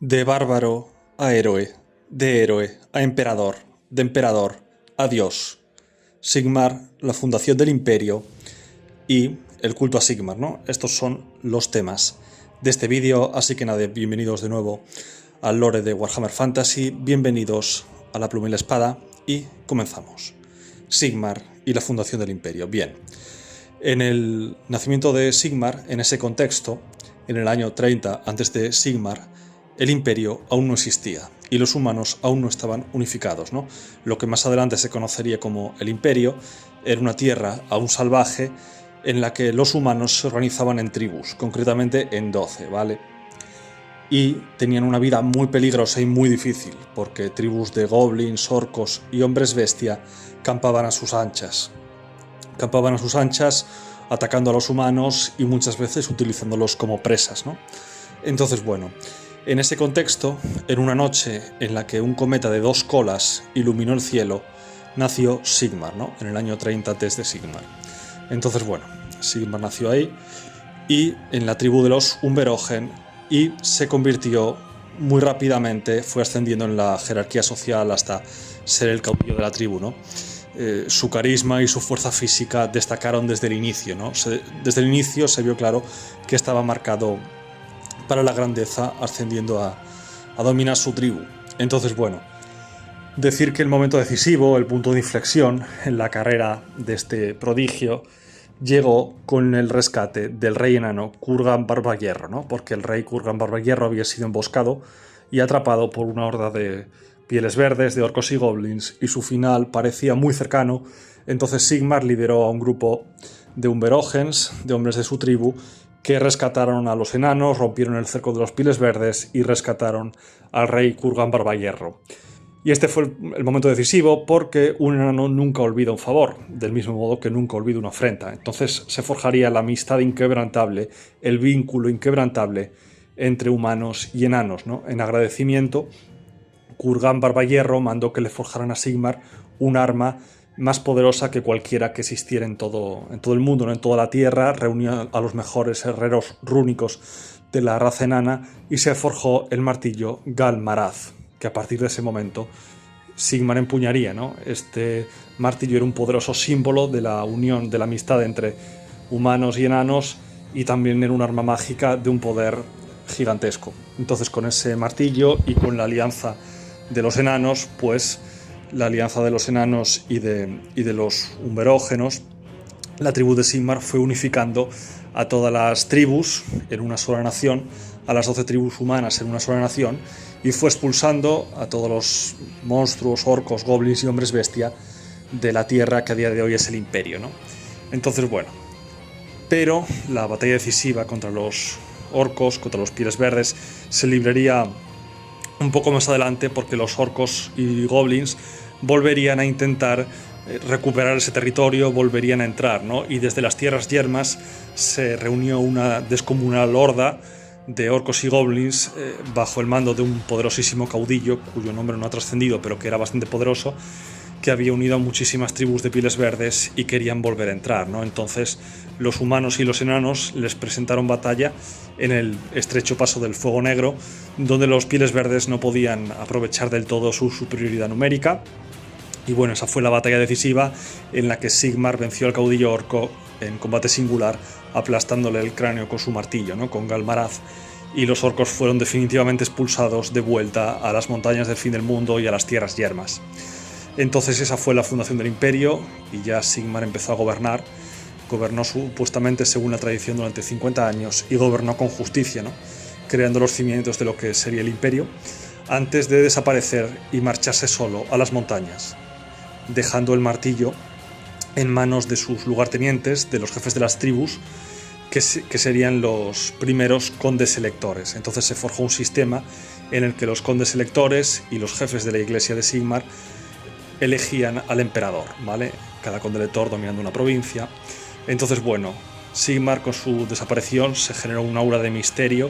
De bárbaro a héroe a emperador, de emperador a dios. Sigmar, la fundación del imperio y el culto a Sigmar, ¿no? Estos son los temas de este vídeo, así que nada, bienvenidos de nuevo al lore de Warhammer Fantasy, bienvenidos a la pluma y la espada y comenzamos. Sigmar y la fundación del imperio. Bien, en el nacimiento de Sigmar, en ese contexto, en el año 30 antes de Sigmar, el imperio aún no existía y los humanos aún no estaban unificados, ¿no? Lo que más adelante se conocería como el imperio era una tierra aún salvaje en la que los humanos se organizaban en tribus, concretamente en 12, ¿vale? Y tenían una vida muy peligrosa y muy difícil, porque tribus de goblins, orcos y hombres bestia campaban a sus anchas. Campaban a sus anchas atacando a los humanos y muchas veces utilizándolos como presas, ¿no? Entonces, bueno, en ese contexto, en una noche en la que un cometa de 2 colas iluminó el cielo, nació Sigmar, ¿no? En el año 30 desde Sigmar. Entonces, bueno, Sigmar nació ahí y en la tribu de los Unberogen y se convirtió muy rápidamente, fue ascendiendo en la jerarquía social hasta ser el caudillo de la tribu, ¿no? Su carisma y su fuerza física destacaron desde el inicio, ¿no? Desde el inicio se vio claro que estaba marcado para la grandeza, ascendiendo a dominar su tribu. Entonces, bueno, decir que el momento decisivo, el punto de inflexión en la carrera de este prodigio, llegó con el rescate del rey enano Kurgan Barbahierro, ¿no? Porque el rey Kurgan Barbahierro había sido emboscado y atrapado por una horda de pieles verdes, de orcos y goblins, y su final parecía muy cercano. Entonces Sigmar lideró a un grupo de Unberogens, de hombres de su tribu, que rescataron a los enanos, rompieron el cerco de los pieles verdes y rescataron al rey Kurgan Barbahierro. Y este fue el momento decisivo porque un enano nunca olvida un favor, del mismo modo que nunca olvida una afrenta. Entonces se forjaría la amistad inquebrantable, el vínculo inquebrantable entre humanos y enanos, ¿no? En agradecimiento, Kurgan Barbahierro mandó que le forjaran a Sigmar un arma más poderosa que cualquiera que existiera en todo el mundo, ¿no? En toda la tierra, reunió a los mejores herreros rúnicos de la raza enana y se forjó el martillo Gal-Maraz, que a partir de ese momento Sigmar empuñaría, ¿no? Este martillo era un poderoso símbolo de la unión, de la amistad entre humanos y enanos, y también era un arma mágica de un poder gigantesco. Entonces, con ese martillo y con la alianza de los enanos, pues la alianza de los enanos y de los Unberógenos, la tribu de Sigmar fue unificando a todas las tribus en una sola nación, a las 12 tribus humanas en una sola nación, y fue expulsando a todos los monstruos, orcos, goblins y hombres bestia de la tierra que a día de hoy es el imperio, ¿no? Entonces, bueno, pero la batalla decisiva contra los orcos, contra los pieles verdes, se libraría un poco más adelante, porque los orcos y goblins volverían a intentar recuperar ese territorio, volverían a entrar, ¿no? Y desde las tierras yermas se reunió una descomunal horda de orcos y goblins bajo el mando de un poderosísimo caudillo, cuyo nombre no ha trascendido, pero que era bastante poderoso, que había unido a muchísimas tribus de pieles verdes y querían volver a entrar, ¿no? Entonces los humanos y los enanos les presentaron batalla en el estrecho paso del Fuego Negro, donde los pieles verdes no podían aprovechar del todo su superioridad numérica. Y bueno, esa fue la batalla decisiva en la que Sigmar venció al caudillo orco en combate singular, aplastándole el cráneo con su martillo, ¿no? Con Gal-Maraz. Y los orcos fueron definitivamente expulsados de vuelta a las montañas del fin del mundo y a las tierras yermas. Entonces esa fue la fundación del imperio y ya Sigmar empezó a gobernar. Gobernó supuestamente según la tradición durante 50 años y gobernó con justicia, ¿no? Creando los cimientos de lo que sería el imperio, antes de desaparecer y marcharse solo a las montañas, dejando el martillo en manos de sus lugartenientes, de los jefes de las tribus, que serían los primeros condes electores. Entonces se forjó un sistema en el que los condes electores y los jefes de la iglesia de Sigmar elegían al emperador, ¿vale? Cada conde elector dominando una provincia. Entonces, bueno, Sigmar, con su desaparición, se generó un aura de misterio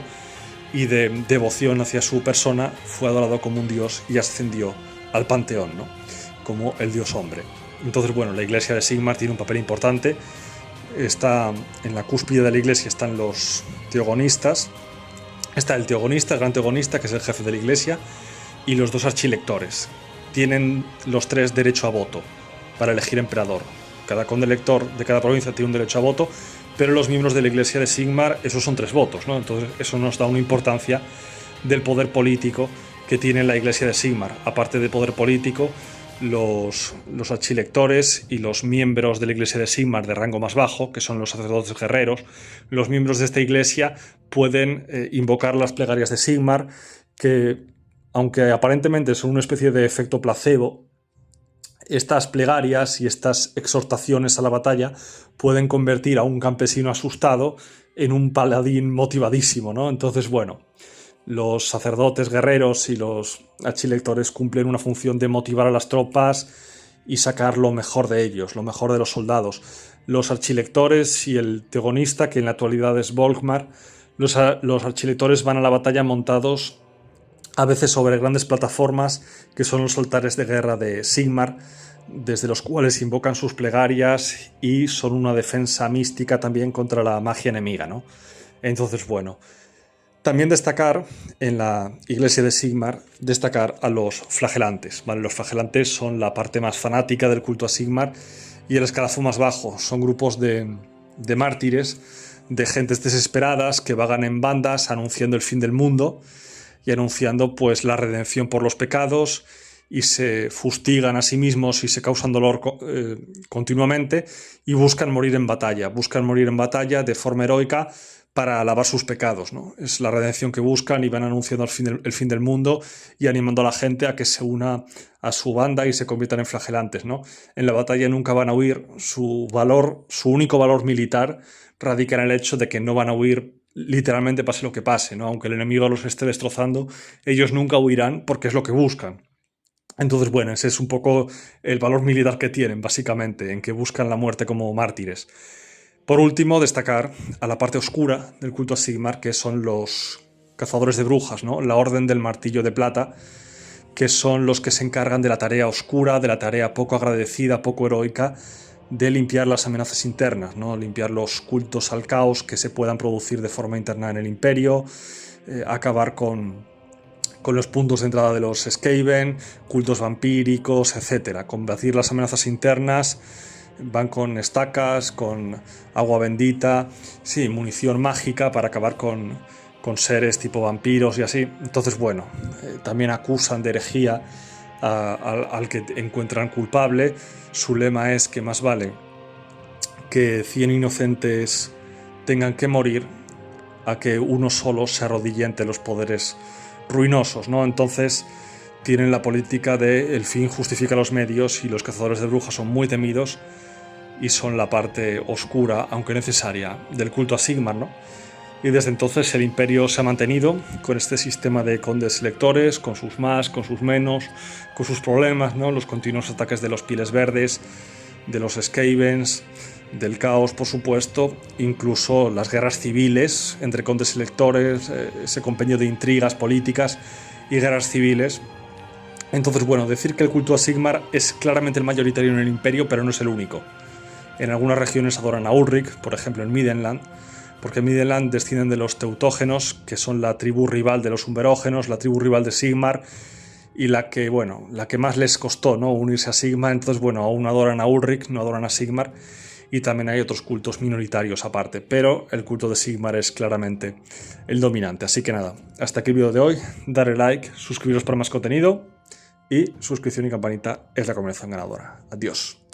y de devoción hacia su persona, fue adorado como un dios y ascendió al panteón, ¿no? Como el dios hombre. Entonces, bueno, la iglesia de Sigmar tiene un papel importante. Está en la cúspide de la iglesia, están los teogonistas, Está el teogonista, el gran teogonista, que es el jefe de la iglesia, y los dos archilectores. Tienen los tres derecho a voto para elegir emperador. Cada conde elector de cada provincia tiene un derecho a voto, pero los miembros de la iglesia de Sigmar, esos son 3 votos, ¿no? Entonces eso nos da una importancia del poder político que tiene la iglesia de Sigmar. Aparte de poder político, los archilectores y los miembros de la iglesia de Sigmar de rango más bajo, que son los sacerdotes guerreros, los miembros de esta iglesia pueden invocar las plegarias de Sigmar, que aunque aparentemente son una especie de efecto placebo, estas plegarias y estas exhortaciones a la batalla pueden convertir a un campesino asustado en un paladín motivadísimo, ¿no? Entonces, bueno, los sacerdotes guerreros y los archilectores cumplen una función de motivar a las tropas y sacar lo mejor de ellos, lo mejor de los soldados. Los archilectores y el teogonista, que en la actualidad es Volkmar, los archilectores van a la batalla montados a veces sobre grandes plataformas que son los altares de guerra de Sigmar, desde los cuales invocan sus plegarias y son una defensa mística también contra la magia enemiga, ¿no? Entonces, bueno, también destacar en la iglesia de Sigmar, destacar a los flagelantes, ¿vale? Los flagelantes son la parte más fanática del culto a Sigmar y el escalafón más bajo. Son grupos de mártires, de gentes desesperadas que vagan en bandas anunciando el fin del mundo y anunciando pues la redención por los pecados, y se fustigan a sí mismos y se causan dolor continuamente y buscan morir en batalla de forma heroica para lavar sus pecados, ¿no? Es la redención que buscan y van anunciando el fin del mundo y animando a la gente a que se una a su banda y se conviertan en flagelantes, ¿no? En la batalla nunca van a huir, su único valor militar radica en el hecho de que no van a huir literalmente pase lo que pase, ¿no? Aunque el enemigo los esté destrozando, ellos nunca huirán porque es lo que buscan. Entonces, bueno, ese es un poco el valor militar que tienen, básicamente, en que buscan la muerte como mártires. Por último, destacar a la parte oscura del culto a Sigmar, que son los cazadores de brujas, ¿no? La Orden del Martillo de Plata, que son los que se encargan de la tarea oscura, de la tarea poco agradecida, poco heroica, de limpiar las amenazas internas, ¿no? Limpiar los cultos al caos que se puedan producir de forma interna en el imperio, acabar con los puntos de entrada de los Skaven, cultos vampíricos, etc. Combatir las amenazas internas. Van con estacas, con agua bendita, sí, munición mágica para acabar con seres tipo vampiros y así. Entonces, bueno, también acusan de herejía al que encuentran culpable. Su lema es que más vale que 100 inocentes tengan que morir a que uno solo se arrodille ante los poderes ruinosos, ¿no? Entonces tienen la política de el fin justifica los medios, y los cazadores de brujas son muy temidos y son la parte oscura, aunque necesaria, del culto a Sigmar, ¿no? Y desde entonces el imperio se ha mantenido con este sistema de condes electores, con sus más, con sus menos, con sus problemas, ¿no? Los continuos ataques de los pieles verdes, de los Skavens, del caos, por supuesto, incluso las guerras civiles entre condes electores, ese compendio de intrigas políticas y guerras civiles. Entonces, bueno, decir que el culto a Sigmar es claramente el mayoritario en el imperio, pero no es el único. En algunas regiones adoran a Ulrich, por ejemplo en Middenland, porque en Middenland descienden de los teutógenos, que son la tribu rival de los umberógenos, la tribu rival de Sigmar, y la que más les costó, ¿no?, unirse a Sigmar. Entonces, bueno, aún adoran a Ulrich, no adoran a Sigmar, y también hay otros cultos minoritarios aparte, pero el culto de Sigmar es claramente el dominante. Así que nada, hasta aquí el vídeo de hoy. Darle like, suscribiros para más contenido, y suscripción y campanita es la combinación ganadora. Adiós.